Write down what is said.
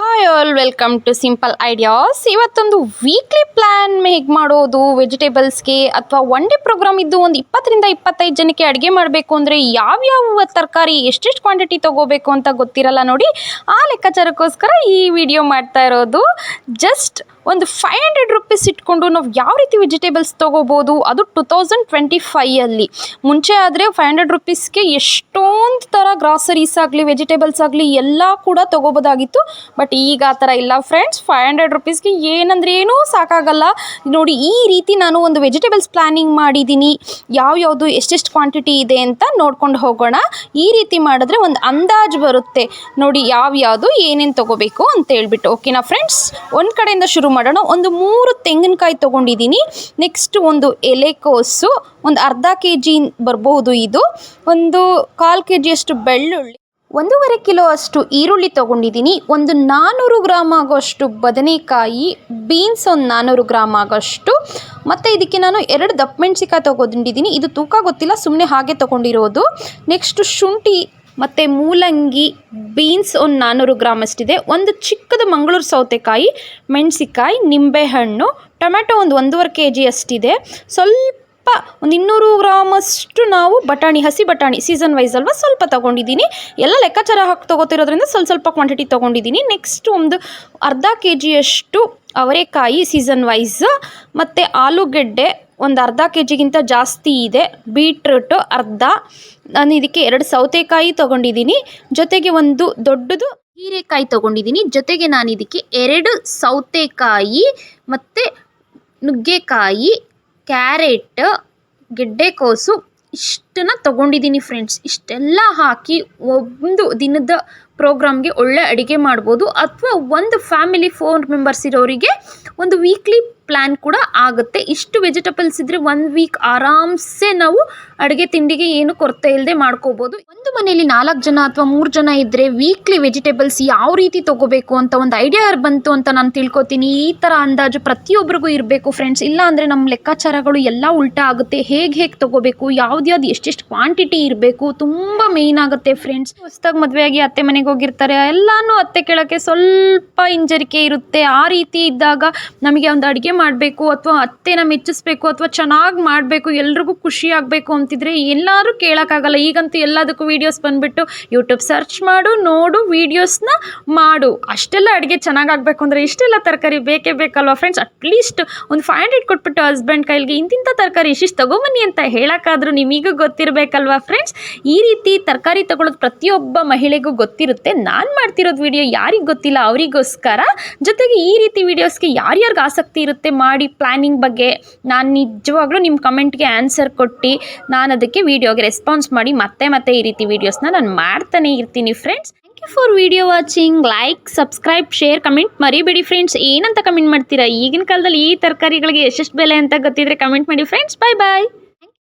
Hi all welcome to simple ideas. ಇವತ್ತೊಂದು weekly plan ಹೇಗೆ ಮಾಡೋದು ವೆಜಿಟೇಬಲ್ಸ್ಗೆ ಅಥವಾ ಒನ್ ಡೇ ಪ್ರೋಗ್ರಾಮ್ ಇದ್ದು ಒಂದು 20ರಿಂದ 25 ಜನಕ್ಕೆ ಅಡುಗೆ ಮಾಡಬೇಕು ಅಂದರೆ ಯಾವ್ಯಾವ ತರಕಾರಿ ಎಷ್ಟೆಷ್ಟು ಕ್ವಾಂಟಿಟಿ ತೊಗೋಬೇಕು ಅಂತ ಗೊತ್ತಿರಲ್ಲ ನೋಡಿ. ಆ ಲೆಕ್ಕಾಚಾರಕ್ಕೋಸ್ಕರ ಈ ವಿಡಿಯೋ ಮಾಡ್ತಾ ಇರೋದು. ಜಸ್ಟ್ ಒಂದು 500 ರುಪೀಸ್ ಇಟ್ಕೊಂಡು ನಾವು ಯಾವ ರೀತಿ ವೆಜಿಟೇಬಲ್ಸ್ ತೊಗೋಬೋದು, ಅದು 2025ಅಲ್ಲಿ. ಮುಂಚೆ ಆದರೆ 500 ರುಪೀಸ್ಗೆ ಎಷ್ಟೊಂದು ಥರ ಗ್ರಾಸರೀಸ್ ಆಗಲಿ ವೆಜಿಟೇಬಲ್ಸ್ ಆಗಲಿ ಎಲ್ಲ ಕೂಡ ತೊಗೋಬೋದಾಗಿತ್ತು. ಬಟ್ ಈಗ ಆ ಥರ ಇಲ್ಲ ಫ್ರೆಂಡ್ಸ್. 500 ರುಪೀಸ್ಗೆ ಏನಂದ್ರೆ ಏನೂ ಸಾಕಾಗಲ್ಲ ನೋಡಿ. ಈ ರೀತಿ ನಾನು ಒಂದು ವೆಜಿಟೇಬಲ್ಸ್ ಪ್ಲ್ಯಾನಿಂಗ್ ಮಾಡಿದ್ದೀನಿ. ಯಾವ್ಯಾವುದು ಎಷ್ಟೆಷ್ಟು ಕ್ವಾಂಟಿಟಿ ಇದೆ ಅಂತ ನೋಡ್ಕೊಂಡು ಹೋಗೋಣ. ಈ ರೀತಿ ಮಾಡಿದ್ರೆ ಒಂದು ಅಂದಾಜು ಬರುತ್ತೆ ನೋಡಿ, ಯಾವ್ಯಾವುದು ಏನೇನು ತೊಗೋಬೇಕು ಅಂತ ಹೇಳ್ಬಿಟ್ಟು. ಓಕೆನಾ ಫ್ರೆಂಡ್ಸ್, ಒಂದು ಕಡೆಯಿಂದ ಶುರು ಮಾಡೋಣ. ಒಂದು 3 ತೆಂಗಿನಕಾಯಿ ತೊಗೊಂಡಿದ್ದೀನಿ. ನೆಕ್ಸ್ಟ್ ಒಂದು ಎಲೆಕೋಸು, ಒಂದು ಅರ್ಧ kg ಬರಬಹುದು ಇದು. ಒಂದು 1/4 kg ಅಷ್ಟು ಬೆಳ್ಳುಳ್ಳಿ, 1.5 ಕಿಲೋ ಅಷ್ಟು ಈರುಳ್ಳಿ ತೊಗೊಂಡಿದ್ದೀನಿ. ಒಂದು 400 ಗ್ರಾಮ್ ಆಗೋಷ್ಟು ಬದನೆಕಾಯಿ, ಬೀನ್ಸ್ ಒಂದು 400 ಗ್ರಾಮ್ ಆಗೋಷ್ಟು. ಮತ್ತು ಇದಕ್ಕೆ ನಾನು 2 ದಪ್ಪ ಮೆಣಸಿಕಾಯಿ ತೊಗೊಂಡಿದ್ದೀನಿ. ಇದು ತೂಕ ಗೊತ್ತಿಲ್ಲ, ಸುಮ್ಮನೆ ಹಾಗೆ ತೊಗೊಂಡಿರೋದು. ನೆಕ್ಸ್ಟು ಶುಂಠಿ ಮತ್ತು ಮೂಲಂಗಿ, ಬೀನ್ಸ್ ಒಂದು 400 ಗ್ರಾಮ್ ಅಷ್ಟಿದೆ. ಒಂದು ಚಿಕ್ಕದು ಮಂಗಳೂರು ಸೌತೆಕಾಯಿ, ಮೆಣಸಿಕಾಯಿ, ನಿಂಬೆಹಣ್ಣು, ಟೊಮೆಟೊ ಒಂದು 1.5 kg ಅಷ್ಟಿದೆ. ಸ್ವಲ್ಪ ಒಂದು 200 ಗ್ರಾಮ್ ಅಷ್ಟು ನಾವು ಬಟಾಣಿ, ಹಸಿ ಬಟಾಣಿ ಸೀಸನ್ ವೈಸ್ ಅಲ್ವಾ, ಸ್ವಲ್ಪ ತೊಗೊಂಡಿದ್ದೀನಿ. ಎಲ್ಲ ಲೆಕ್ಕಾಚಾರ ಹಾಕಿ ತೊಗೋತಿರೋದ್ರಿಂದ ಸ್ವಲ್ಪ ಕ್ವಾಂಟಿಟಿ ತೊಗೊಂಡಿದ್ದೀನಿ. ನೆಕ್ಸ್ಟ್ ಒಂದು ಅರ್ಧ kg ಅಷ್ಟು ಅವರೆಕಾಯಿ ಸೀಸನ್ ವೈಸ್, ಮತ್ತು ಆಲೂಗೆಡ್ಡೆ ಒಂದು ಅರ್ಧ kgಗಿಂತ ಜಾಸ್ತಿ ಇದೆ. ಬೀಟ್ರೂಟು ಅರ್ಧ. ನಾನು ಇದಕ್ಕೆ 2 ಸೌತೆಕಾಯಿ ತೊಗೊಂಡಿದ್ದೀನಿ. ಜೊತೆಗೆ ಒಂದು ದೊಡ್ಡದು ಹೀರೆಕಾಯಿ ತೊಗೊಂಡಿದ್ದೀನಿ. ಜೊತೆಗೆ ನಾನು ಇದಕ್ಕೆ 2 ಸೌತೆಕಾಯಿ ಮತ್ತು ನುಗ್ಗೆಕಾಯಿ, ಕ್ಯಾರೆಟ್, ಗೆಡ್ಡೆಕೋಸು ಇಷ್ಟನ್ನು ತೊಗೊಂಡಿದ್ದೀನಿ ಫ್ರೆಂಡ್ಸ್. ಇಷ್ಟೆಲ್ಲ ಹಾಕಿ ಒಂದು ದಿನದ ಪ್ರೋಗ್ರಾಮ್ಗೆ ಒಳ್ಳೆ ಅಡುಗೆ ಮಾಡ್ಬೋದು. ಅಥವಾ ಒಂದು ಫ್ಯಾಮಿಲಿ 4 ಮೆಂಬರ್ಸ್ ಇರೋರಿಗೆ ಒಂದು ವೀಕ್ಲಿ ಪ್ಲ್ಯಾನ್ ಕೂಡ ಆಗುತ್ತೆ. ಇಷ್ಟು ವೆಜಿಟೇಬಲ್ಸ್ ಇದ್ದರೆ 1 ವೀಕ್ ಆರಾಮ್ಸೆ ನಾವು ಅಡುಗೆ ತಿಂಡಿಗೆ ಏನು ಕೊರತೆ ಇಲ್ಲದೆ ಮಾಡ್ಕೋಬೋದು. ಒಂದು ಮನೆಯಲ್ಲಿ 4 ಜನ ಅಥವಾ 3 ಜನ ಇದ್ದರೆ ವೀಕ್ಲಿ ವೆಜಿಟೇಬಲ್ಸ್ ಯಾವ ರೀತಿ ತೊಗೋಬೇಕು ಅಂತ ಒಂದು ಐಡಿಯಾ ಬಂತು ಅಂತ ನಾನು ತಿಳ್ಕೊತೀನಿ. ಈ ಥರ ಅಂದಾಜು ಪ್ರತಿಯೊಬ್ಬರಿಗೂ ಇರಬೇಕು ಫ್ರೆಂಡ್ಸ್. ಇಲ್ಲ ಅಂದರೆ ನಮ್ಮ ಲೆಕ್ಕಾಚಾರಗಳು ಎಲ್ಲ ಉಲ್ಟಾ ಆಗುತ್ತೆ. ಹೇಗೆ ತೊಗೋಬೇಕು, ಯಾವ್ದು ಎಷ್ಟೆಷ್ಟು ಕ್ವಾಂಟಿಟಿ ಇರಬೇಕು, ತುಂಬ ಮೇಯ್ನ್ ಆಗುತ್ತೆ ಫ್ರೆಂಡ್ಸ್. ಹೊಸದಾಗಿ ಮದುವೆಯಾಗಿ ಅತ್ತೆ ಮನೆಗೆ ಹೋಗಿರ್ತಾರೆ, ಎಲ್ಲನೂ ಅತ್ತೆ ಕೇಳೋಕ್ಕೆ ಸ್ವಲ್ಪ ಹಿಂಜರಿಕೆ ಇರುತ್ತೆ. ಆ ರೀತಿ ಇದ್ದಾಗ ನಮಗೆ ಒಂದು ಅಡುಗೆ ಮಾಡಬೇಕು ಅಥವಾ ಅತ್ತೆನ ಮೆಚ್ಚಿಸ್ಬೇಕು ಅಥವಾ ಚೆನ್ನಾಗಿ ಮಾಡಬೇಕು, ಎಲ್ರಿಗೂ ಖುಷಿ ಆಗಬೇಕು ಅಂತಿದ್ರೆ ಎಲ್ಲರೂ ಕೇಳೋಕ್ಕಾಗಲ್ಲ. ಈಗಂತೂ ಎಲ್ಲದಕ್ಕೂ ವೀಡಿಯೋಸ್ ಬಂದುಬಿಟ್ಟು ಯೂಟ್ಯೂಬ್ ಸರ್ಚ್ ಮಾಡು, ನೋಡು, ವೀಡಿಯೋಸ್ನ ಮಾಡು. ಅಷ್ಟೆಲ್ಲ ಅಡುಗೆ ಚೆನ್ನಾಗಾಗಬೇಕು ಅಂದರೆ ಇಷ್ಟೆಲ್ಲ ತರಕಾರಿ ಬೇಕೇ ಬೇಕಲ್ವ ಫ್ರೆಂಡ್ಸ್. ಅಟ್ಲೀಸ್ಟ್ ಒಂದು 500 ಕೊಟ್ಬಿಟ್ಟು ಹಸ್ಬೆಂಡ್ ಕೈಲಿಗೆ ಇಂತಿಂಥ ತರಕಾರಿ ಇಷ್ಟಿಷ್ಟು ತೊಗೊಂಬನ್ನಿ ಅಂತ ಹೇಳೋಕ್ಕಾದ್ರೂ ನಿಮಗೂ ಗೊತ್ತಿರಬೇಕಲ್ವ ಫ್ರೆಂಡ್ಸ್. ಈ ರೀತಿ ತರಕಾರಿ ತೊಗೊಳ್ಳೋದು ಪ್ರತಿಯೊಬ್ಬ ಮಹಿಳೆಗೂ ಗೊತ್ತಿರುತ್ತೆ. ನಾನು ಮಾಡ್ತಿರೋದು ವಿಡಿಯೋ ಯಾರಿಗೆ ಗೊತ್ತಿಲ್ಲ ಅವರಿಗೋಸ್ಕರ. ಜೊತೆಗೆ ಈ ರೀತಿ ವೀಡಿಯೋಸ್ಗೆ ಯಾರ್ಯಾರಿಗೆ ಆಸಕ್ತಿ ಇರುತ್ತೆ ಮಾಡಿ ಪ್ಲ್ಯಾನಿಂಗ್ ಬಗ್ಗೆ ನಾನು ನಿಜವಾಗ್ಲೂ ನಿಮ್ಮ ಕಮೆಂಟ್ಗೆ ಆನ್ಸರ್ ಕೊಟ್ಟು ನಾನು ಅದಕ್ಕೆ ವೀಡಿಯೋಗೆ ರೆಸ್ಪಾನ್ಸ್ ಮಾಡಿ ಮತ್ತೆ ಈ ರೀತಿ ವೀಡಿಯೋಸ್ನ ನಾನು ಮಾಡ್ತಾನೆ ಇರ್ತೀನಿ friends. Thank you for video watching. Like, subscribe, share, comment ಮರಿಬೇಡಿ ಫ್ರೆಂಡ್ಸ್. ಏನಂತ ಕಮೆಂಟ್ ಮಾಡ್ತೀರಾ? ಈಗಿನ ಕಾಲದಲ್ಲಿ ಈ ತರಕಾರಿಗಳಿಗೆ ಎಷ್ಟೆಷ್ಟು ಬೆಲೆ ಅಂತ ಗೊತ್ತಿದ್ರೆ ಕಮೆಂಟ್ ಮಾಡಿ ಫ್ರೆಂಡ್ಸ್. ಬಾಯ್ ಬಾಯ್.